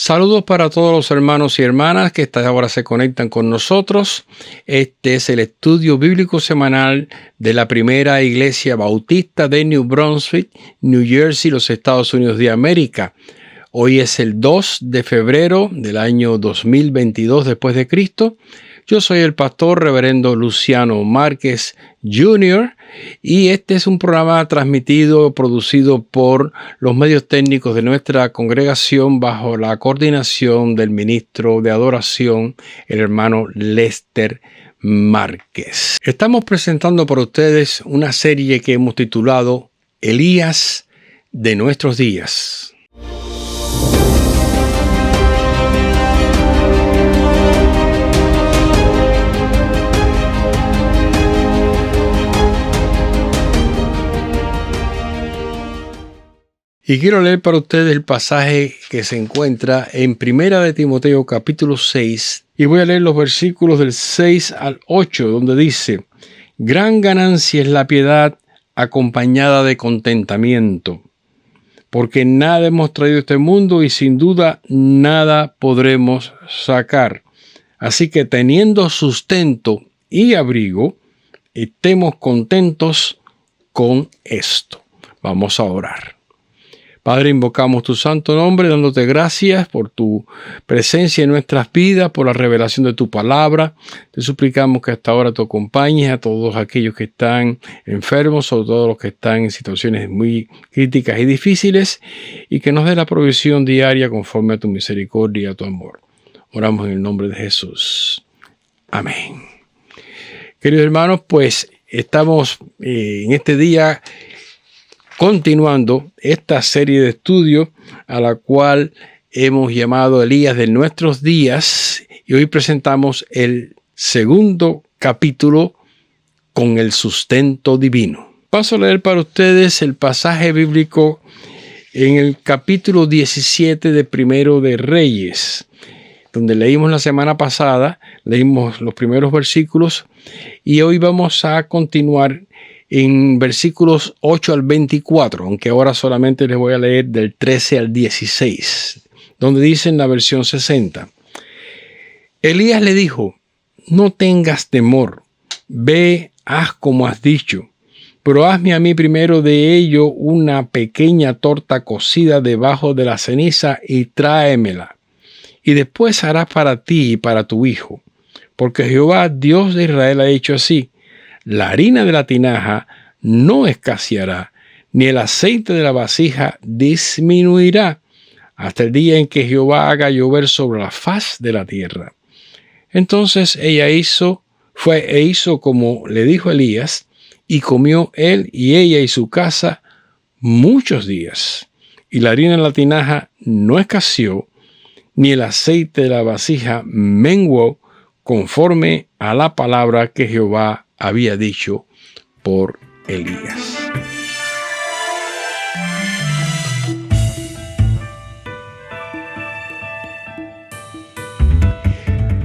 Saludos para todos los hermanos y hermanas que esta hora se conectan con nosotros. Este es el estudio bíblico semanal de la Primera Iglesia Bautista de New Brunswick, New Jersey, los Estados Unidos de América. Hoy es el 2 de febrero del año 2022 después de Cristo. Yo soy el pastor reverendo Luciano Márquez Jr. y este es un programa producido por los medios técnicos de nuestra congregación bajo la coordinación del ministro de adoración, el hermano Lester Márquez. Estamos presentando para ustedes una serie que hemos titulado Elías de nuestros días. Y quiero leer para ustedes el pasaje que se encuentra en Primera de Timoteo capítulo 6 y voy a leer los versículos del 6 al 8 donde dice: Gran ganancia es la piedad acompañada de contentamiento, porque nada hemos traído a este mundo y sin duda nada podremos sacar. Así que teniendo sustento y abrigo, estemos contentos con esto. Vamos a orar. Padre, invocamos tu santo nombre, dándote gracias por tu presencia en nuestras vidas, por la revelación de tu palabra. Te suplicamos que hasta ahora tú acompañes a todos aquellos que están enfermos, sobre todo los que están en situaciones muy críticas y difíciles, y que nos dé la provisión diaria conforme a tu misericordia y a tu amor. Oramos en el nombre de Jesús. Amén. Queridos hermanos, pues estamos en este día continuando esta serie de estudios a la cual hemos llamado Elías de nuestros días, y hoy presentamos el segundo capítulo con el sustento divino. Paso a leer para ustedes el pasaje bíblico en el capítulo 17 de Primero de Reyes, donde leímos la semana pasada, leímos los primeros versículos y hoy vamos a continuar en versículos 8 al 24, aunque ahora solamente les voy a leer del 13 al 16, donde dice en la versión 60. Elías le dijo: No tengas temor, ve, haz como has dicho, pero hazme a mí primero de ello una pequeña torta cocida debajo de la ceniza y tráemela, y después harás para ti y para tu hijo, porque Jehová, Dios de Israel, ha dicho así: La harina de la tinaja no escaseará, ni el aceite de la vasija disminuirá, hasta el día en que Jehová haga llover sobre la faz de la tierra. Entonces ella hizo como le dijo Elías, y comió él y ella y su casa muchos días. Y la harina de la tinaja no escaseó, ni el aceite de la vasija menguó, conforme a la palabra que Jehová había dicho por Elías.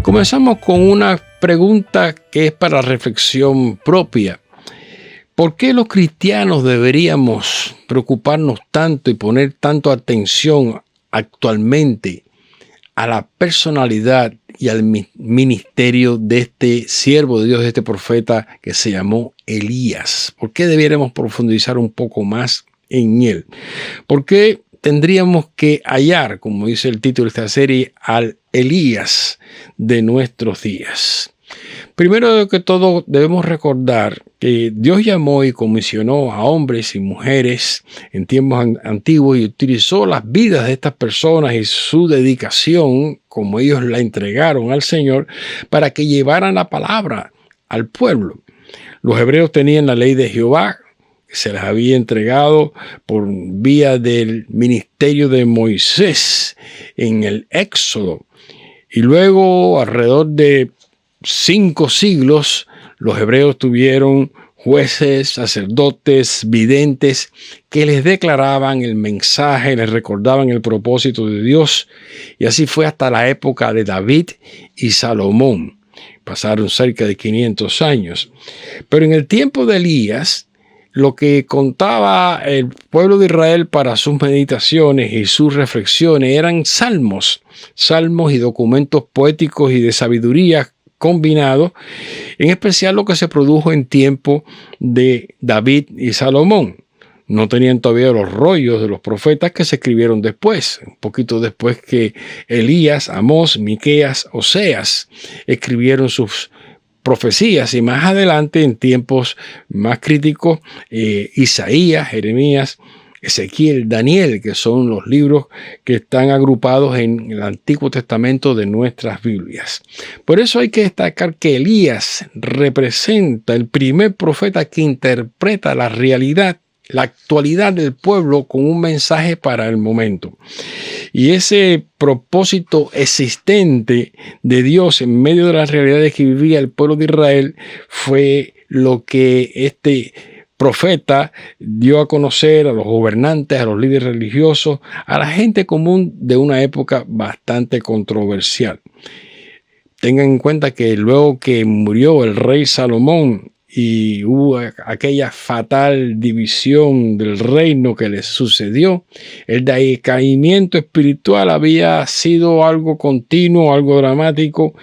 Comenzamos con una pregunta que es para reflexión propia. ¿Por qué los cristianos deberíamos preocuparnos tanto y poner tanto atención actualmente a la personalidad y al ministerio de este siervo de Dios, de este profeta que se llamó Elías? ¿Por qué debiéramos profundizar un poco más en él? ¿Por qué tendríamos que hallar, como dice el título de esta serie, al Elías de nuestros días? Primero que todo, debemos recordar que Dios llamó y comisionó a hombres y mujeres en tiempos antiguos y utilizó las vidas de estas personas y su dedicación, como ellos la entregaron al Señor, para que llevaran la palabra al pueblo. Los hebreos tenían la ley de Jehová, que se les había entregado por vía del ministerio de Moisés en el Éxodo. Y luego, alrededor de 5 siglos, los hebreos tuvieron jueces, sacerdotes, videntes, que les declaraban el mensaje, les recordaban el propósito de Dios. Y así fue hasta la época de David y Salomón. Pasaron cerca de 500 años. Pero en el tiempo de Elías, lo que contaba el pueblo de Israel para sus meditaciones y sus reflexiones eran salmos y documentos poéticos y de sabiduría combinados, en especial lo que se produjo en tiempo de David y Salomón. No tenían todavía los rollos de los profetas que se escribieron después, un poquito después que Elías, Amós, Miqueas, Oseas escribieron sus profecías, y más adelante, en tiempos más críticos, Isaías, Jeremías, Ezequiel, Daniel, que son los libros que están agrupados en el Antiguo Testamento de nuestras Biblias. Por eso hay que destacar que Elías representa el primer profeta que interpreta la realidad, la actualidad del pueblo con un mensaje para el momento. Y ese propósito existente de Dios en medio de las realidades que vivía el pueblo de Israel fue lo que este profeta dio a conocer a los gobernantes, a los líderes religiosos, a la gente común de una época bastante controversial. Tengan en cuenta que luego que murió el rey Salomón y hubo aquella fatal división del reino que le sucedió, el decaimiento espiritual había sido algo continuo, algo dramático,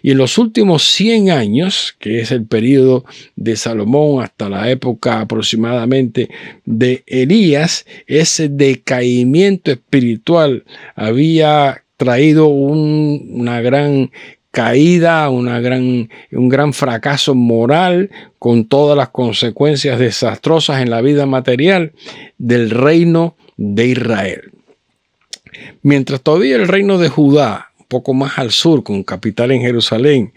y en los últimos 100 años, que es el periodo de Salomón hasta la época aproximadamente de Elías, ese decaimiento espiritual había traído una gran caída, un gran fracaso moral, con todas las consecuencias desastrosas en la vida material del reino de Israel. Mientras todavía el reino de Judá, un poco más al sur, con capital en Jerusalén,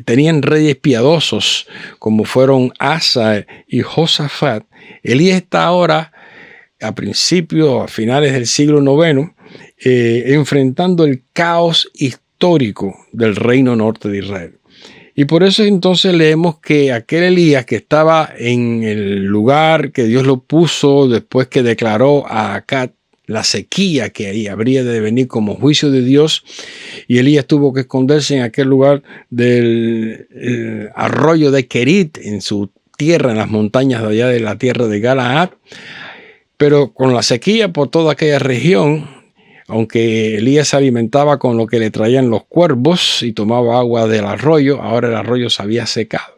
tenían reyes piadosos como fueron Asa y Josafat, Elías está ahora a finales del siglo IX, enfrentando el caos histórico del reino norte de Israel. Y por eso entonces leemos que aquel Elías que estaba en el lugar que Dios lo puso después que declaró a Acab la sequía que ahí habría de venir como juicio de Dios, y Elías tuvo que esconderse en aquel lugar del arroyo de Kerit, en su tierra, en las montañas de allá de la tierra de Galaad. Pero con la sequía por toda aquella región, aunque Elías se alimentaba con lo que le traían los cuervos y tomaba agua del arroyo, ahora el arroyo se había secado.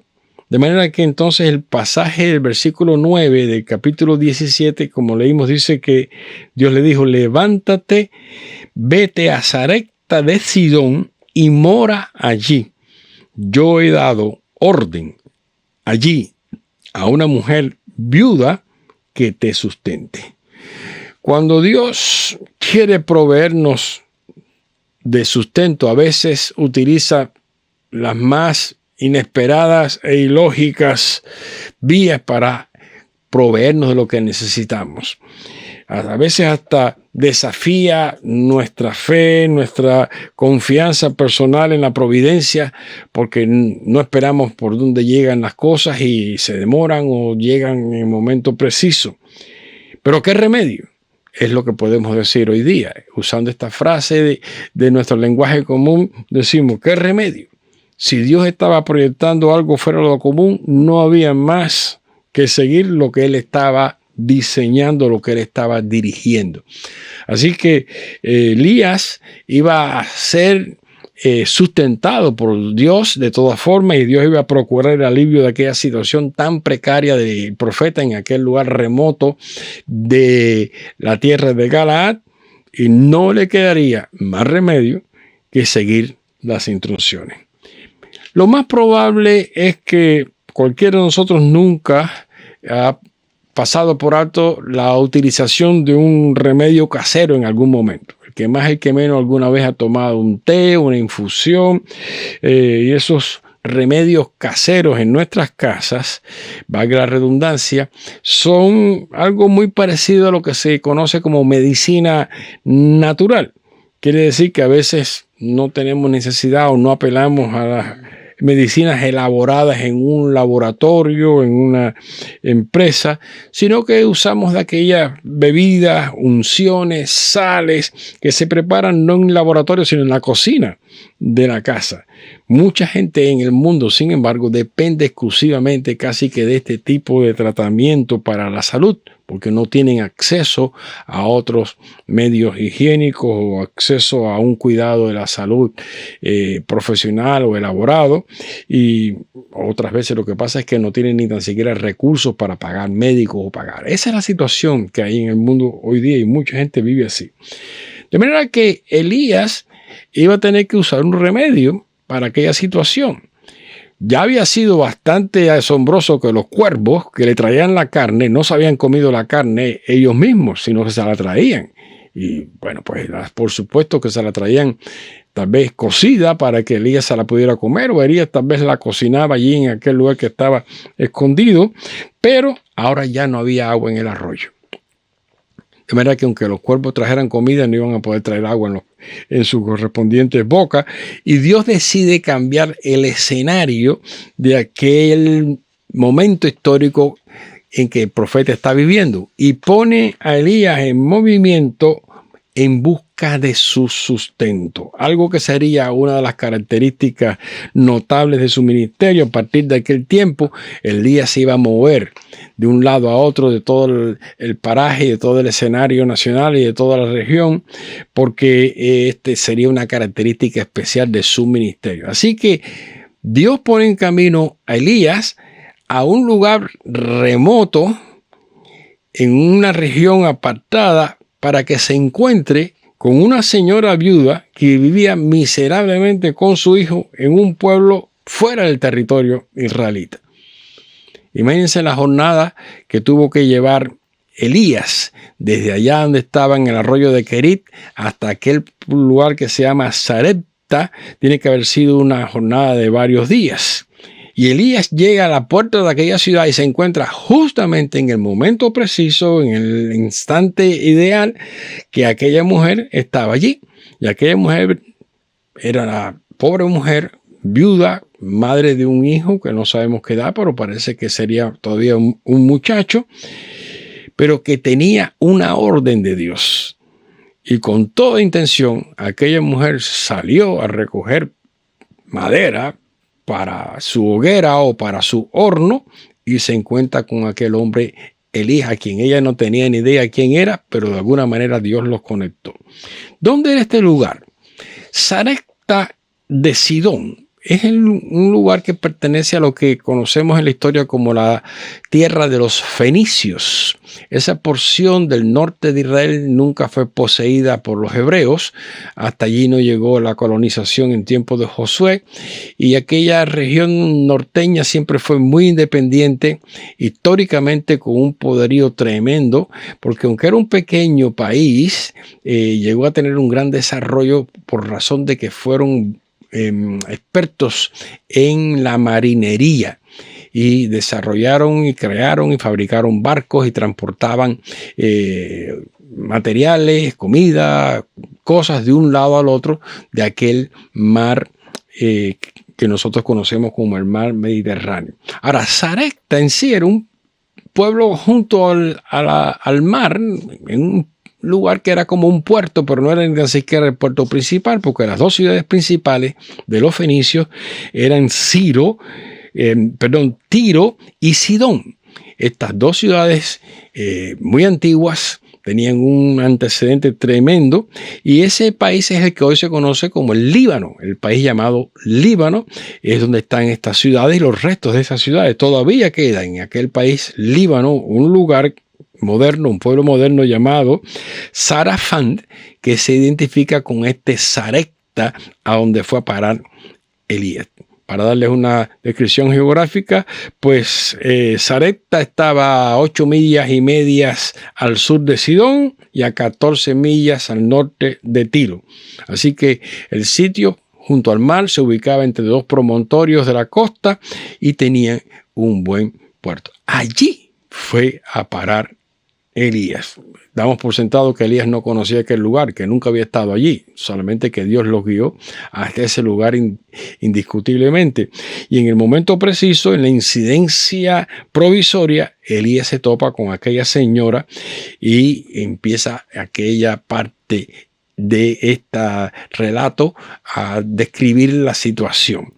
De manera que entonces el pasaje del versículo 9 del capítulo 17, como leímos, dice que Dios le dijo: levántate, vete a Sarepta de Sidón y mora allí. Yo he dado orden allí a una mujer viuda que te sustente. Cuando Dios quiere proveernos de sustento, a veces utiliza las más inesperadas e ilógicas vías para proveernos de lo que necesitamos. A veces hasta desafía nuestra fe, nuestra confianza personal en la providencia, porque no esperamos por dónde llegan las cosas y se demoran o llegan en el momento preciso. Pero ¿qué remedio? Es lo que podemos decir hoy día. Usando esta frase de nuestro lenguaje común, decimos: ¿qué remedio? Si Dios estaba proyectando algo fuera de lo común, no había más que seguir lo que Él estaba diseñando, lo que Él estaba dirigiendo. Así que Elías iba a ser sustentado por Dios de todas formas, y Dios iba a procurar el alivio de aquella situación tan precaria del profeta en aquel lugar remoto de la tierra de Galaad, y no le quedaría más remedio que seguir las instrucciones. Lo más probable es que cualquiera de nosotros nunca ha pasado por alto la utilización de un remedio casero en algún momento. El que más, el que menos alguna vez ha tomado un té, una infusión, y esos remedios caseros en nuestras casas, valga la redundancia, son algo muy parecido a lo que se conoce como medicina natural. Quiere decir que a veces no tenemos necesidad o no apelamos a las medicinas elaboradas en un laboratorio, en una empresa, sino que usamos de aquellas bebidas, unciones, sales que se preparan no en laboratorio, sino en la cocina de la casa. Mucha gente en el mundo, sin embargo, depende exclusivamente casi que de este tipo de tratamiento para la salud, porque no tienen acceso a otros medios higiénicos o acceso a un cuidado de la salud profesional o elaborado. Y otras veces lo que pasa es que no tienen ni tan siquiera recursos para pagar médicos o pagar. Esa es la situación que hay en el mundo hoy día y mucha gente vive así. De manera que Elías iba a tener que usar un remedio para aquella situación. Ya había sido bastante asombroso que los cuervos que le traían la carne no se habían comido la carne ellos mismos, sino que se la traían. Y bueno, pues por supuesto que se la traían tal vez cocida para que Elías se la pudiera comer, o Elías tal vez la cocinaba allí en aquel lugar que estaba escondido, pero ahora ya no había agua en el arroyo. De manera que aunque los cuervos trajeran comida, no iban a poder traer agua en sus correspondientes bocas. Y Dios decide cambiar el escenario de aquel momento histórico en que el profeta está viviendo. Y pone a Elías en movimiento en busca de su sustento. Algo que sería una de las características notables de su ministerio. A partir de aquel tiempo, Elías se iba a mover de un lado a otro de todo el paraje, de todo el escenario nacional y de toda la región, porque este sería una característica especial de su ministerio. Así que Dios pone en camino a Elías a un lugar remoto, en una región apartada, para que se encuentre con una señora viuda que vivía miserablemente con su hijo en un pueblo fuera del territorio israelita. Imagínense la jornada que tuvo que llevar Elías desde allá donde estaba en el arroyo de Kerit hasta aquel lugar que se llama Sarepta. Tiene que haber sido una jornada de varios días. Y Elías llega a la puerta de aquella ciudad y se encuentra justamente en el momento preciso, en el instante ideal, que aquella mujer estaba allí. Y aquella mujer era la pobre mujer, viuda, madre de un hijo que no sabemos qué edad, pero parece que sería todavía un muchacho, pero que tenía una orden de Dios. Y con toda intención, aquella mujer salió a recoger madera para su hoguera o para su horno y se encuentra con aquel hombre Elías, a quien ella no tenía ni idea quién era, pero de alguna manera Dios los conectó. ¿Dónde era este lugar? Sarepta de Sidón. Es un lugar que pertenece a lo que conocemos en la historia como la tierra de los fenicios. Esa porción del norte de Israel nunca fue poseída por los hebreos. Hasta allí no llegó la colonización en tiempos de Josué. Y aquella región norteña siempre fue muy independiente, históricamente con un poderío tremendo, porque aunque era un pequeño país, llegó a tener un gran desarrollo por razón de que fueron expertos en la marinería y desarrollaron y crearon y fabricaron barcos y transportaban materiales, comida, cosas de un lado al otro de aquel mar que nosotros conocemos como el mar Mediterráneo. Ahora, Sarepta en sí era un pueblo junto al mar, en un lugar que era como un puerto, pero no era ni siquiera el puerto principal, porque las dos ciudades principales de los fenicios eran Tiro y Sidón. Estas dos ciudades muy antiguas tenían un antecedente tremendo, y ese país es el que hoy se conoce como el Líbano. El país llamado Líbano es donde están estas ciudades, y los restos de esas ciudades todavía quedan en aquel país Líbano, un lugar moderno, un pueblo moderno llamado Sarafand, que se identifica con este Sarepta a donde fue a parar Elías. Para darles una descripción geográfica, pues Sarepta estaba a 8 millas y medias al sur de Sidón y a 14 millas al norte de Tiro. Así que el sitio junto al mar se ubicaba entre dos promontorios de la costa y tenía un buen puerto. Allí fue a parar Elías. Damos por sentado que Elías no conocía aquel lugar, que nunca había estado allí, solamente que Dios los guió hasta ese lugar indiscutiblemente. Y en el momento preciso, en la incidencia provisoria, Elías se topa con aquella señora y empieza aquella parte de este relato a describir la situación.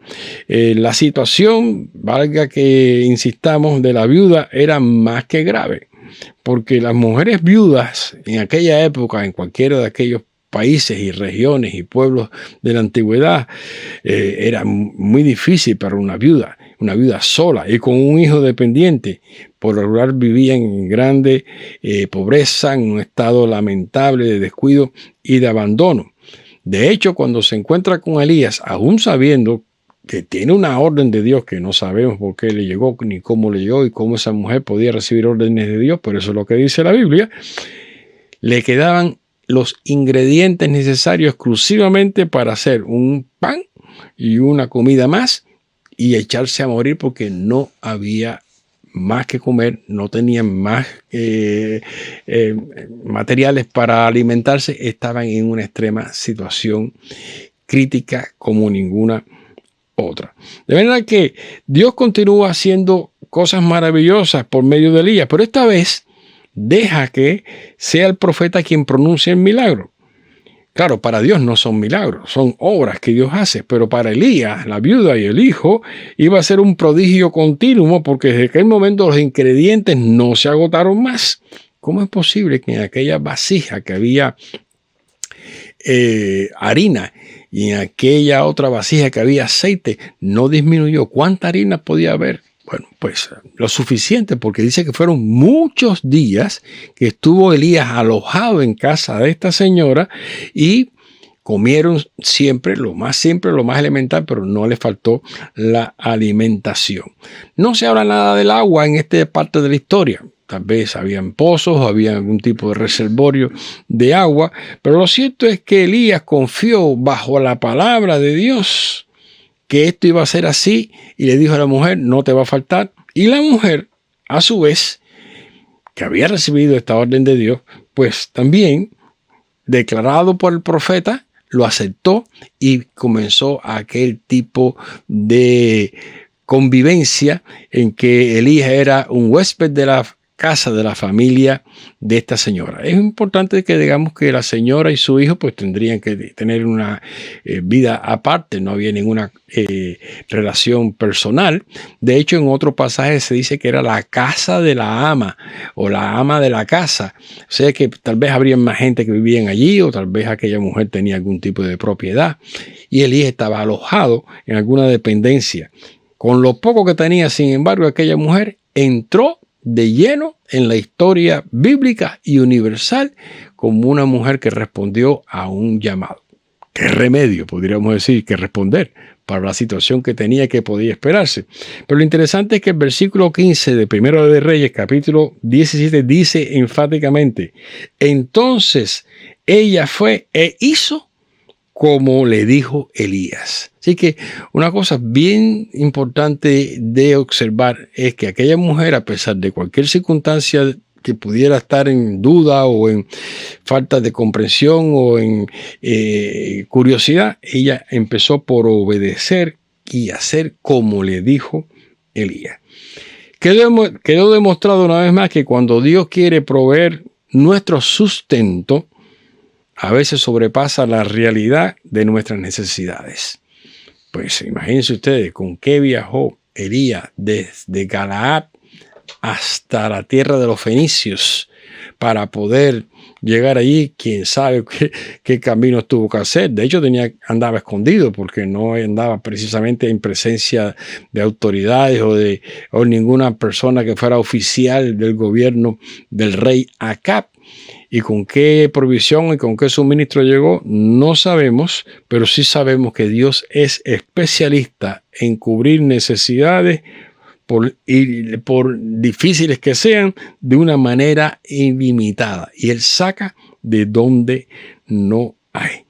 La situación, valga que insistamos, de la viuda era más que grave, porque las mujeres viudas en aquella época, en cualquiera de aquellos países y regiones y pueblos de la antigüedad, era muy difícil para una viuda sola y con un hijo dependiente. Por lo regular vivían en grande pobreza, en un estado lamentable de descuido y de abandono. De hecho, cuando se encuentra con Elías, aún sabiendo que tiene una orden de Dios que no sabemos por qué le llegó, ni cómo le llegó y cómo esa mujer podía recibir órdenes de Dios, pero eso es lo que dice la Biblia, le quedaban los ingredientes necesarios exclusivamente para hacer un pan y una comida más y echarse a morir porque no había más que comer, no tenían más materiales para alimentarse, estaban en una extrema situación crítica como ninguna otra. De verdad que Dios continúa haciendo cosas maravillosas por medio de Elías, pero esta vez deja que sea el profeta quien pronuncie el milagro. Claro, para Dios no son milagros, son obras que Dios hace, pero para Elías, la viuda y el hijo, iba a ser un prodigio continuo porque desde aquel momento los ingredientes no se agotaron más. ¿Cómo es posible que en aquella vasija que había harina y en aquella otra vasija que había aceite no disminuyó? ¿Cuánta harina podía haber? Bueno, pues lo suficiente, porque dice que fueron muchos días que estuvo Elías alojado en casa de esta señora y comieron siempre, lo más elemental, pero no les faltó la alimentación. No se habla nada del agua en esta parte de la historia. Tal vez habían pozos, había algún tipo de reservorio de agua, pero lo cierto es que Elías confió bajo la palabra de Dios que esto iba a ser así y le dijo a la mujer, no te va a faltar. Y la mujer, a su vez, que había recibido esta orden de Dios, pues también, declarado por el profeta, lo aceptó y comenzó aquel tipo de convivencia en que Elías era un huésped de la casa de la familia de esta señora. Es importante que digamos que la señora y su hijo pues tendrían que tener una vida aparte, no había ninguna relación personal. De hecho, en otro pasaje se dice que era la casa de la ama o la ama de la casa. O sea que tal vez habría más gente que vivían allí o tal vez aquella mujer tenía algún tipo de propiedad y Elías estaba alojado en alguna dependencia. Con lo poco que tenía, sin embargo, aquella mujer entró de lleno en la historia bíblica y universal como una mujer que respondió a un llamado. ¿Qué remedio, podríamos decir, que responder para la situación que tenía que podía esperarse? Pero lo interesante es que el versículo 15 de Primero de Reyes, capítulo 17, dice enfáticamente, entonces ella fue e hizo como le dijo Elías. Así que una cosa bien importante de observar es que aquella mujer, a pesar de cualquier circunstancia que pudiera estar en duda o en falta de comprensión o en curiosidad, ella empezó por obedecer y hacer como le dijo Elías. Quedó demostrado una vez más que cuando Dios quiere proveer nuestro sustento, a veces sobrepasa la realidad de nuestras necesidades. Pues imagínense ustedes con qué viajó Elías desde Galaad hasta la tierra de los fenicios para poder llegar allí. Quién sabe qué caminos tuvo que hacer. De hecho, andaba escondido porque no andaba precisamente en presencia de autoridades o ninguna persona que fuera oficial del gobierno del rey Acab. Y con qué provisión y con qué suministro llegó, no sabemos, pero sí sabemos que Dios es especialista en cubrir necesidades, por difíciles que sean, de una manera ilimitada. Y Él saca de donde no hay.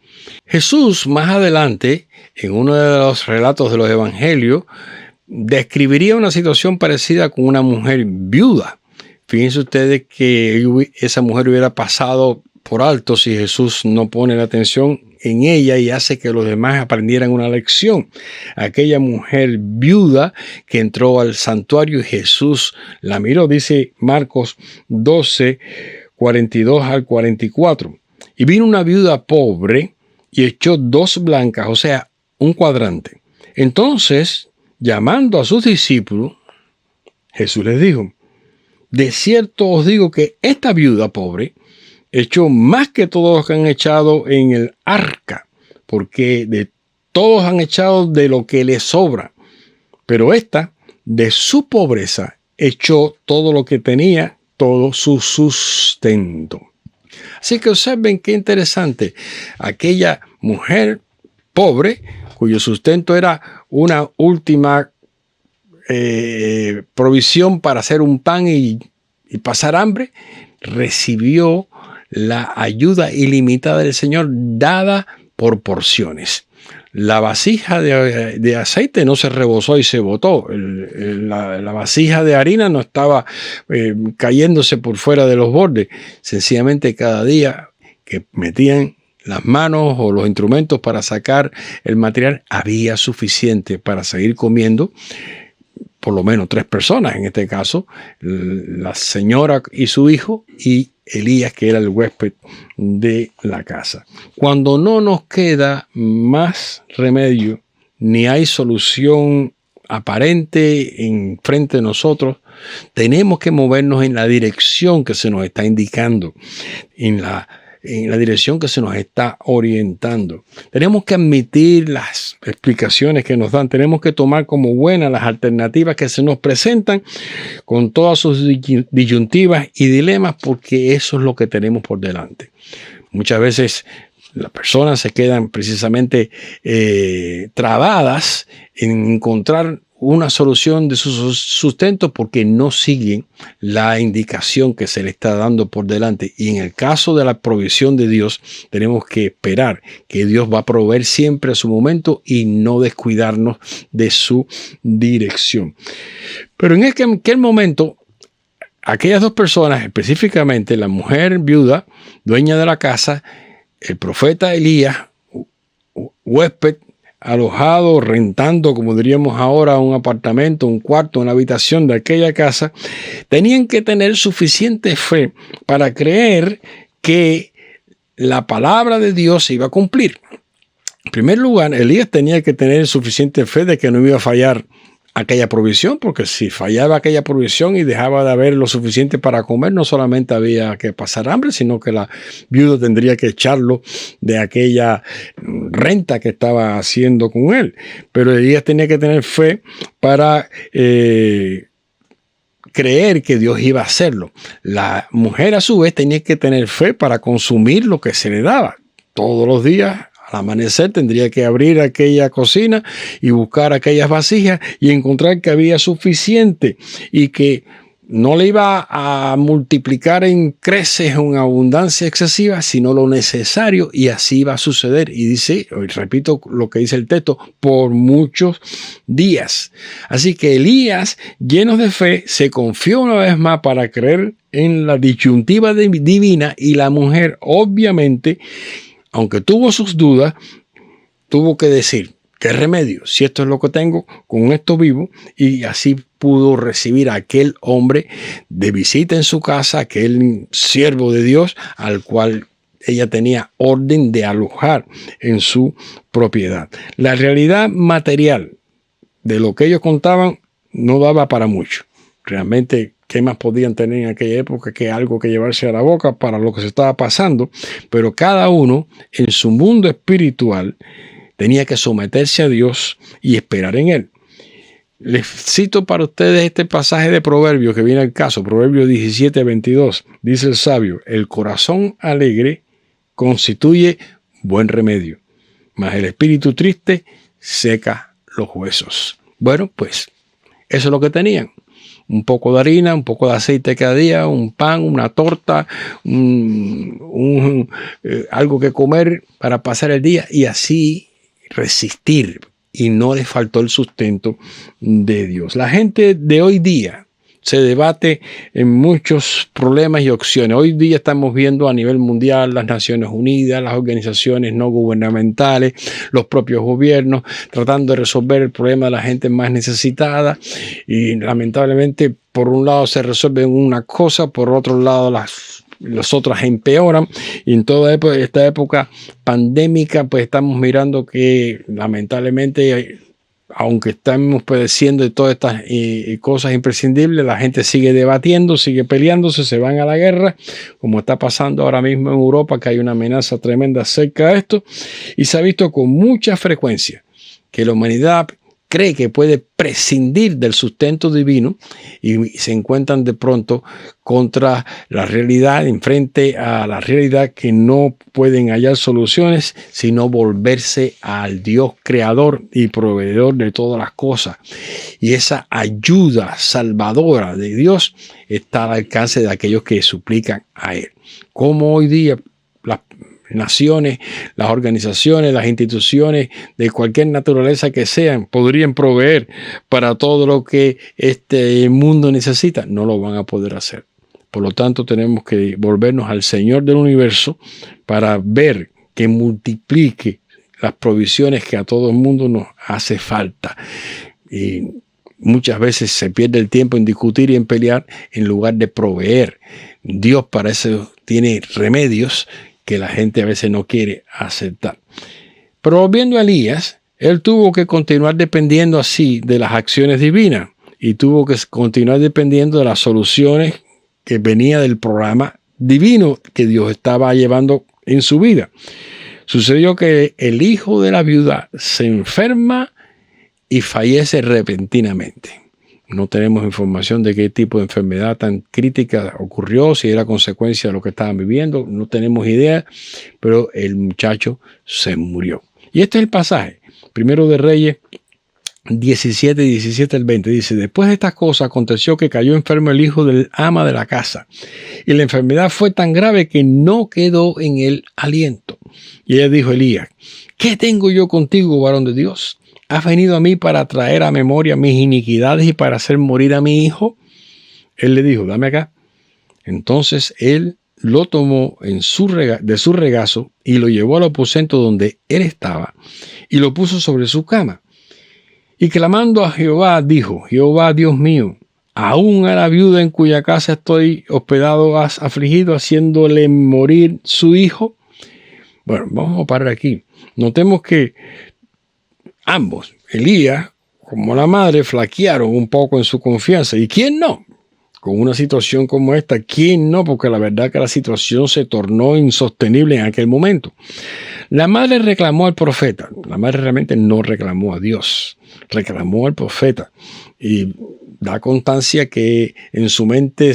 Jesús, más adelante, en uno de los relatos de los evangelios, describiría una situación parecida con una mujer viuda, Fíjense ustedes que esa mujer hubiera pasado por alto si Jesús no pone la atención en ella y hace que los demás aprendieran una lección. Aquella mujer viuda que entró al santuario y Jesús la miró, dice Marcos 12, 42 al 44. Y vino una viuda pobre y echó 2 blancas, o sea, un cuadrante. Entonces, llamando a sus discípulos, Jesús les dijo: de cierto os digo que esta viuda pobre echó más que todos los que han echado en el arca, porque de todos han echado de lo que les sobra, pero esta, de su pobreza, echó todo lo que tenía, todo su sustento. Así que observen qué interesante. Aquella mujer pobre, cuyo sustento era una última provisión para hacer un pan y pasar hambre, recibió la ayuda ilimitada del Señor dada por porciones. La vasija de aceite no se rebosó y se botó. La vasija de harina no estaba cayéndose por fuera de los bordes. Sencillamente cada día que metían las manos o los instrumentos para sacar el material, había suficiente para seguir comiendo. Por lo menos 3 personas, en este caso, la señora y su hijo y Elías, que era el huésped de la casa. Cuando no nos queda más remedio, ni hay solución aparente en frente de nosotros, tenemos que movernos en la dirección que se nos está indicando, en la dirección que se nos está orientando. Tenemos que admitir las explicaciones que nos dan, tenemos que tomar como buenas las alternativas que se nos presentan con todas sus disyuntivas y dilemas, porque eso es lo que tenemos por delante. Muchas veces las personas se quedan precisamente trabadas en encontrar una solución de su sustento porque no siguen la indicación que se le está dando por delante. Y en el caso de la provisión de Dios, tenemos que esperar que Dios va a proveer siempre a su momento y no descuidarnos de su dirección. Pero en aquel momento, aquellas 2 personas, específicamente la mujer viuda, dueña de la casa, el profeta Elías, huésped, alojado, rentando, como diríamos ahora, un apartamento, un cuarto, una habitación de aquella casa, tenían que tener suficiente fe para creer que la palabra de Dios se iba a cumplir. En primer lugar, Elías tenía que tener suficiente fe de que no iba a fallar aquella provisión, porque si fallaba aquella provisión y dejaba de haber lo suficiente para comer, no solamente había que pasar hambre, sino que la viuda tendría que echarlo de aquella renta que estaba haciendo con él. Pero Elías tenía que tener fe para creer que Dios iba a hacerlo. La mujer, a su vez, tenía que tener fe para consumir lo que se le daba. Todos los días, al amanecer, tendría que abrir aquella cocina y buscar aquellas vasijas y encontrar que había suficiente y que no le iba a multiplicar en creces o en abundancia excesiva, sino lo necesario, y así va a suceder. Y dice, hoy repito lo que dice el texto, por muchos días. Así que Elías, lleno de fe, se confió una vez más para creer en la disyuntiva divina, y la mujer, obviamente, aunque tuvo sus dudas, tuvo que decir, ¿qué remedio? Si esto es lo que tengo, con esto vivo. Y así pudo recibir a aquel hombre de visita en su casa, aquel siervo de Dios, al cual ella tenía orden de alojar en su propiedad. La realidad material de lo que ellos contaban no daba para mucho. Realmente, ¿qué más podían tener en aquella época que algo que llevarse a la boca para lo que se estaba pasando? Pero cada uno en su mundo espiritual tenía que someterse a Dios y esperar en Él. Les cito para ustedes este pasaje de Proverbios que viene al caso, Proverbios 17:22. Dice el sabio, el corazón alegre constituye buen remedio, mas el espíritu triste seca los huesos. Bueno, pues eso es lo que tenían. Un poco de harina, un poco de aceite cada día, un pan, una torta, algo que comer para pasar el día y así resistir. Y no les faltó el sustento de Dios. La gente de hoy día se debate en muchos problemas y opciones. Hoy día estamos viendo a nivel mundial las Naciones Unidas, las organizaciones no gubernamentales, los propios gobiernos, tratando de resolver el problema de la gente más necesitada. Y lamentablemente, por un lado se resuelve una cosa, por otro lado las otras empeoran. Y en toda esta época pandémica, pues estamos mirando que lamentablemente, aunque estamos padeciendo de todas estas cosas imprescindibles, la gente sigue debatiendo, sigue peleándose, se van a la guerra, como está pasando ahora mismo en Europa, que hay una amenaza tremenda acerca de esto, y se ha visto con mucha frecuencia que la humanidad cree que puede prescindir del sustento divino y se encuentran de pronto contra la realidad, enfrente a la realidad, que no pueden hallar soluciones sino volverse al Dios creador y proveedor de todas las cosas. Y esa ayuda salvadora de Dios está al alcance de aquellos que suplican a Él. Como hoy día las naciones, las organizaciones, las instituciones de cualquier naturaleza que sean, podrían proveer para todo lo que este mundo necesita, no lo van a poder hacer. Por lo tanto, tenemos que volvernos al Señor del universo para ver que multiplique las provisiones que a todo el mundo nos hace falta. Y muchas veces se pierde el tiempo en discutir y en pelear en lugar de proveer. Dios para eso tiene remedios que la gente a veces no quiere aceptar. Pero volviendo a Elías, él tuvo que continuar dependiendo así de las acciones divinas y tuvo que continuar dependiendo de las soluciones que venía del programa divino que Dios estaba llevando en su vida. Sucedió que el hijo de la viuda se enferma y fallece repentinamente. No tenemos información de qué tipo de enfermedad tan crítica ocurrió, si era consecuencia de lo que estaban viviendo, no tenemos idea, pero el muchacho se murió. Y este es el pasaje, Primero de Reyes 17 al 20, dice: después de estas cosas aconteció que cayó enfermo el hijo del ama de la casa, y la enfermedad fue tan grave que no quedó en él aliento. Y ella dijo a Elías: ¿qué tengo yo contigo, varón de Dios? ¿Has venido a mí para traer a memoria mis iniquidades y para hacer morir a mi hijo? Él le dijo: dame acá. Entonces él lo tomó de su regazo y lo llevó al aposento donde él estaba y lo puso sobre su cama. Y clamando a Jehová, dijo: Jehová, Dios mío, aún a la viuda en cuya casa estoy hospedado has afligido, haciéndole morir su hijo. Bueno, vamos a parar aquí. Notemos que ambos, Elías como la madre, flaquearon un poco en su confianza. ¿Y quién no? Con una situación como esta, ¿quién no? Porque la verdad que la situación se tornó insostenible en aquel momento. La madre reclamó al profeta. La madre realmente no reclamó a Dios, reclamó al profeta. Y da constancia que en su mente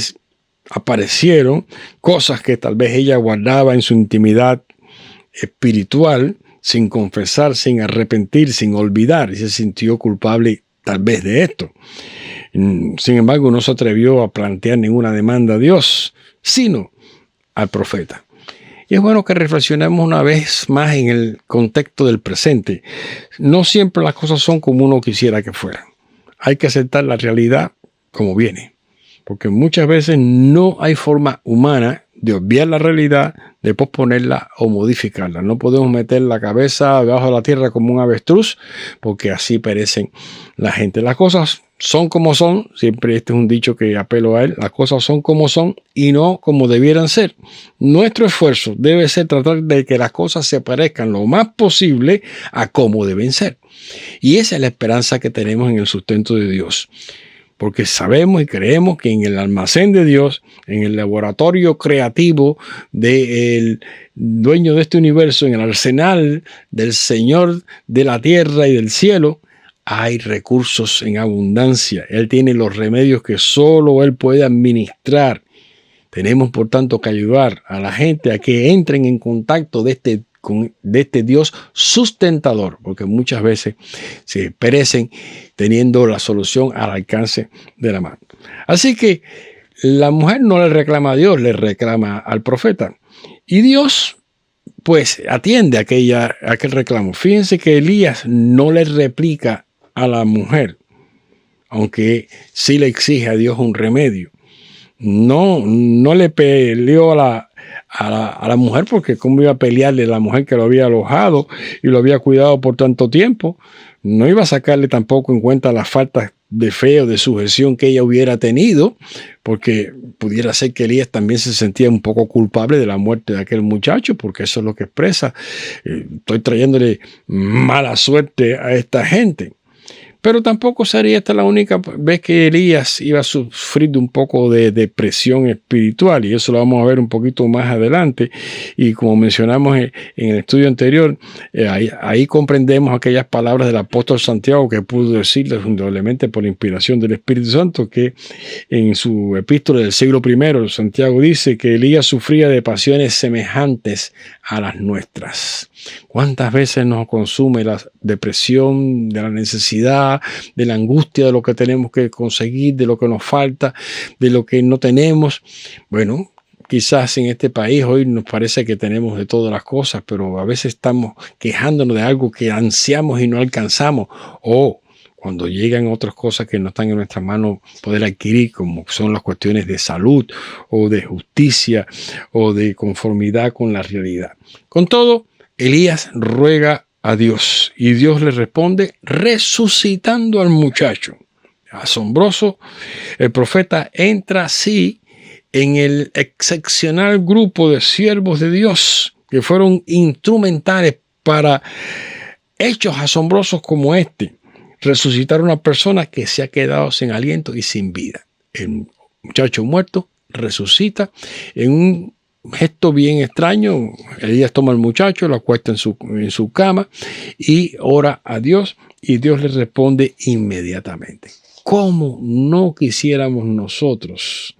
aparecieron cosas que tal vez ella guardaba en su intimidad espiritual, sin confesar, sin arrepentir, sin olvidar, y se sintió culpable tal vez de esto. Sin embargo, no se atrevió a plantear ninguna demanda a Dios, sino al profeta. Y es bueno que reflexionemos una vez más en el contexto del presente. No siempre las cosas son como uno quisiera que fueran. Hay que aceptar la realidad como viene, porque muchas veces no hay forma humana de obviar la realidad, de posponerla o modificarla. No podemos meter la cabeza debajo de la tierra como un avestruz, porque así perecen la gente. Las cosas son como son, siempre este es un dicho que apelo a él, las cosas son como son y no como debieran ser. Nuestro esfuerzo debe ser tratar de que las cosas se parezcan lo más posible a como deben ser. Y esa es la esperanza que tenemos en el sustento de Dios. Porque sabemos y creemos que en el almacén de Dios, en el laboratorio creativo del dueño de este universo, en el arsenal del Señor de la tierra y del cielo, hay recursos en abundancia. Él tiene los remedios que solo Él puede administrar. Tenemos, por tanto, que ayudar a la gente a que entren en contacto de este Dios sustentador, porque muchas veces se perecen teniendo la solución al alcance de la mano. Así que la mujer no le reclama a Dios, le reclama al profeta. Y Dios, pues, atiende aquel reclamo. Fíjense que Elías no le replica a la mujer, aunque sí le exige a Dios un remedio. No le peleó a la mujer, porque cómo iba a pelearle a la mujer que lo había alojado y lo había cuidado por tanto tiempo. No iba a sacarle tampoco en cuenta las faltas de fe o de sujeción que ella hubiera tenido, porque pudiera ser que Elías también se sentía un poco culpable de la muerte de aquel muchacho, porque eso es lo que expresa. Estoy trayéndole mala suerte a esta gente. Pero tampoco sería esta la única vez que Elías iba a sufrir de un poco de depresión espiritual, y eso lo vamos a ver un poquito más adelante. Y como mencionamos en el estudio anterior, ahí comprendemos aquellas palabras del apóstol Santiago, que pudo decirles indudablemente por inspiración del Espíritu Santo, que en su epístola del siglo I, Santiago dice que Elías sufría de pasiones semejantes a las nuestras. ¿Cuántas veces nos consume la depresión de la necesidad, de la angustia de lo que tenemos que conseguir, de lo que nos falta, de lo que no tenemos? Bueno, quizás en este país hoy nos parece que tenemos de todas las cosas, pero a veces estamos quejándonos de algo que ansiamos y no alcanzamos, o cuando llegan otras cosas que no están en nuestras manos poder adquirir, como son las cuestiones de salud o de justicia o de conformidad con la realidad. Con todo, Elías ruega a Dios y Dios le responde resucitando al muchacho. Asombroso, el profeta entra así en el excepcional grupo de siervos de Dios que fueron instrumentales para hechos asombrosos como este. Resucitar a una persona que se ha quedado sin aliento y sin vida. El muchacho muerto resucita en un gesto bien extraño. Elías toma al muchacho, lo acuesta en su cama y ora a Dios, y Dios le responde inmediatamente. ¿Cómo no quisiéramos nosotros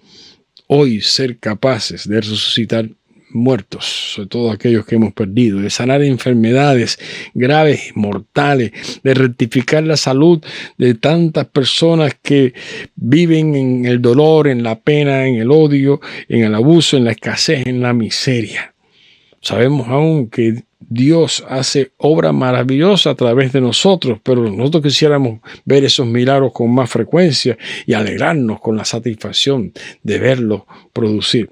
hoy ser capaces de resucitar muertos, sobre todo aquellos que hemos perdido, de sanar enfermedades graves, mortales, de rectificar la salud de tantas personas que viven en el dolor, en la pena, en el odio, en el abuso, en la escasez, en la miseria? Sabemos aún que Dios hace obra maravillosa a través de nosotros, pero nosotros quisiéramos ver esos milagros con más frecuencia y alegrarnos con la satisfacción de verlos producir.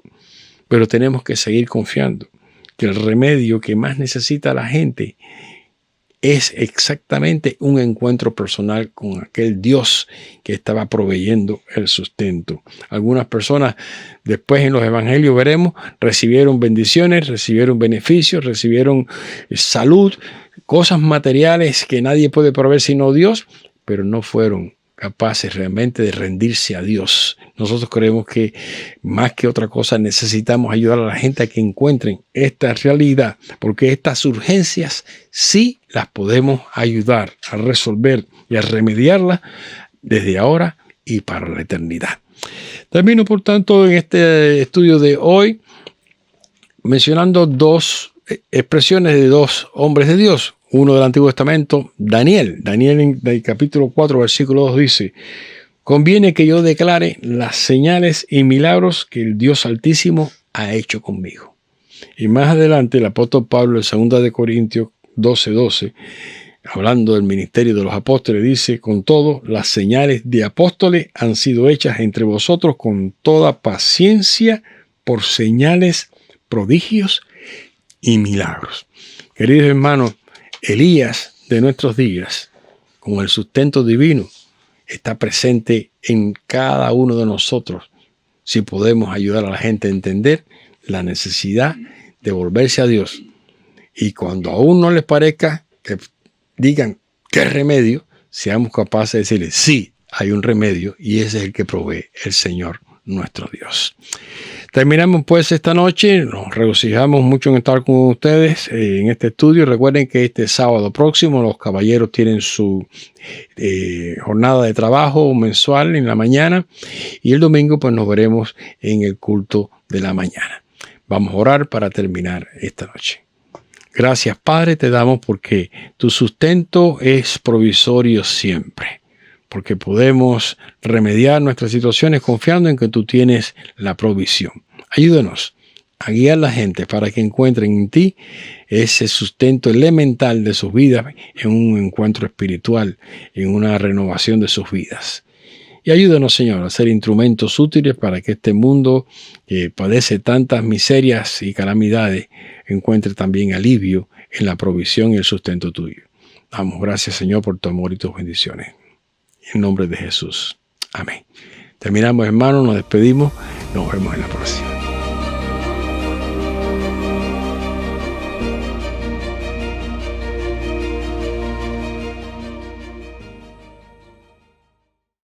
Pero tenemos que seguir confiando que el remedio que más necesita la gente es exactamente un encuentro personal con aquel Dios que estaba proveyendo el sustento. Algunas personas después en los evangelios veremos, recibieron bendiciones, recibieron beneficios, recibieron salud, cosas materiales que nadie puede proveer sino Dios, pero no fueron capaces realmente de rendirse a Dios. Nosotros creemos que más que otra cosa necesitamos ayudar a la gente a que encuentren esta realidad, porque estas urgencias sí las podemos ayudar a resolver y a remediarlas desde ahora y para la eternidad. Termino, por tanto, en este estudio de hoy mencionando dos expresiones de dos hombres de Dios. Uno del Antiguo Testamento, Daniel en el capítulo 4, versículo 2 dice: conviene que yo declare las señales y milagros que el Dios Altísimo ha hecho conmigo. Y más adelante el apóstol Pablo en 2 de Corintios 12, hablando del ministerio de los apóstoles, dice: con todo, las señales de apóstoles han sido hechas entre vosotros con toda paciencia por señales, prodigios y milagros. Queridos hermanos, Elías de nuestros días, con el sustento divino, está presente en cada uno de nosotros si podemos ayudar a la gente a entender la necesidad de volverse a Dios. Y cuando aún no les parezca que digan qué remedio, seamos capaces de decirles: sí, hay un remedio, y ese es el que provee el Señor nuestro Dios. Terminamos pues esta noche. Nos regocijamos mucho en estar con ustedes en este estudio. Recuerden que este sábado próximo los caballeros tienen su jornada de trabajo mensual en la mañana, y el domingo pues nos veremos en el culto de la mañana. Vamos a orar para terminar esta noche. Gracias, Padre, te damos porque tu sustento es provisorio siempre, porque podemos remediar nuestras situaciones confiando en que tú tienes la provisión. Ayúdanos a guiar a la gente para que encuentren en ti ese sustento elemental de sus vidas, en un encuentro espiritual, en una renovación de sus vidas. Y ayúdanos, Señor, a ser instrumentos útiles para que este mundo que padece tantas miserias y calamidades encuentre también alivio en la provisión y el sustento tuyo. Damos gracias, Señor, por tu amor y tus bendiciones. En nombre de Jesús. Amén. Terminamos, hermanos, nos despedimos. Nos vemos en la próxima.